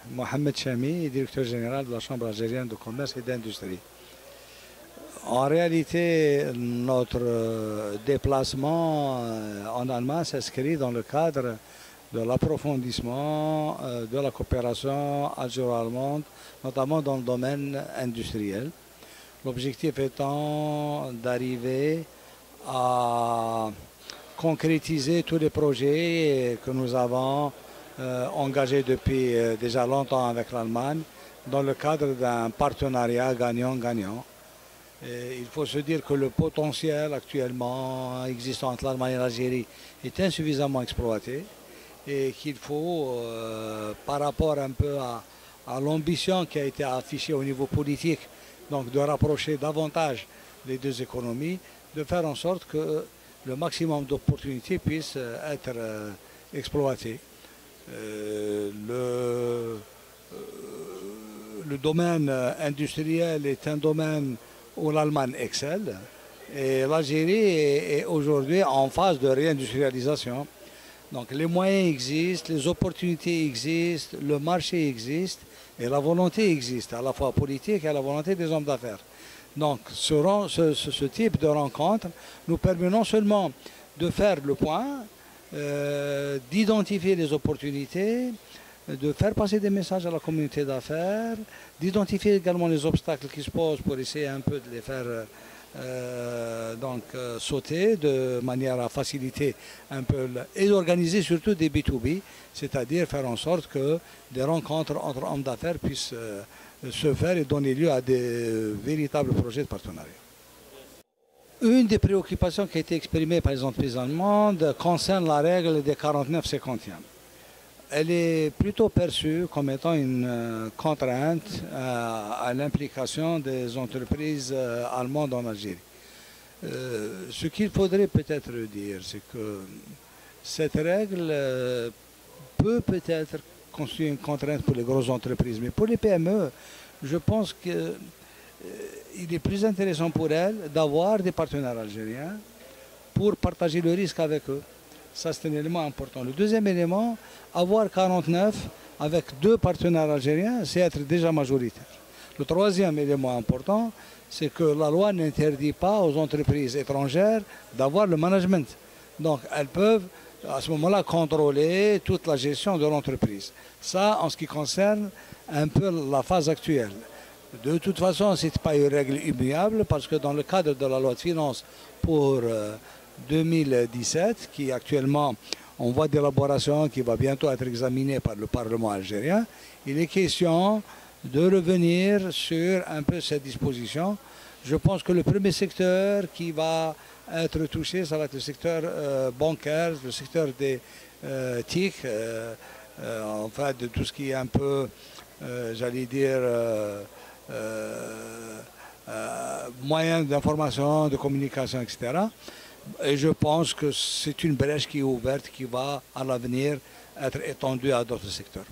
Mohamed Chami, directeur général de la Chambre algérienne de commerce et d'industrie. En réalité, notre déplacement en Allemagne s'inscrit dans le cadre de l'approfondissement de la coopération algéro-allemande, notamment dans le domaine industriel. L'objectif étant d'arriver à concrétiser tous les projets que nous avons engagés depuis déjà longtemps avec l'Allemagne dans le cadre d'un partenariat gagnant-gagnant. Il faut se dire que le potentiel actuellement existant entre l'Allemagne et l'Algérie est insuffisamment exploité et qu'il faut, par rapport un peu à l'ambition qui a été affichée au niveau politique, donc de rapprocher davantage les deux économies, de faire en sorte que le maximum d'opportunités puissent être exploitées. Le domaine industriel est un domaine où l'Allemagne excelle et l'Algérie est aujourd'hui en phase de réindustrialisation. Donc les moyens existent, les opportunités existent, le marché existe et la volonté existe, à la fois politique et à la volonté des hommes d'affaires. Donc ce type de rencontre nous permet non seulement de faire le point, d'identifier les opportunités, de faire passer des messages à la communauté d'affaires, d'identifier également les obstacles qui se posent pour essayer un peu de les faire sauter de manière à faciliter un peu et d'organiser surtout des B2B, c'est-à-dire faire en sorte que des rencontres entre hommes d'affaires puissent se faire et donner lieu à des véritables projets de partenariat. Une des préoccupations qui a été exprimée par les entreprises allemandes concerne la règle des 49-51. Elle est plutôt perçue comme étant une contrainte à l'implication des entreprises allemandes en Algérie. Ce qu'il faudrait peut-être dire, c'est que cette règle peut-être constituer une contrainte pour les grosses entreprises, mais pour les PME, je pense qu'il est plus intéressant pour elles d'avoir des partenaires algériens pour partager le risque avec eux. Ça, c'est un élément important. Le deuxième élément, avoir 49 avec 2 partenaires algériens, c'est être déjà majoritaire. Le troisième élément important, c'est que la loi n'interdit pas aux entreprises étrangères d'avoir le management. Donc, elles peuvent, à ce moment-là, contrôler toute la gestion de l'entreprise. Ça, en ce qui concerne un peu la phase actuelle. De toute façon, ce n'est pas une règle immuable parce que dans le cadre de la loi de finances pour 2017, qui actuellement en voie d'élaboration, qui va bientôt être examinée par le Parlement algérien, il est question de revenir sur un peu cette disposition. Je pense que le premier secteur qui va être touché, ça va être le secteur bancaire, le secteur des TIC, enfin de tout ce qui est un peu, j'allais dire, moyens d'information, de communication, etc. Et je pense que c'est une brèche qui est ouverte, qui va à l'avenir être étendue à d'autres secteurs.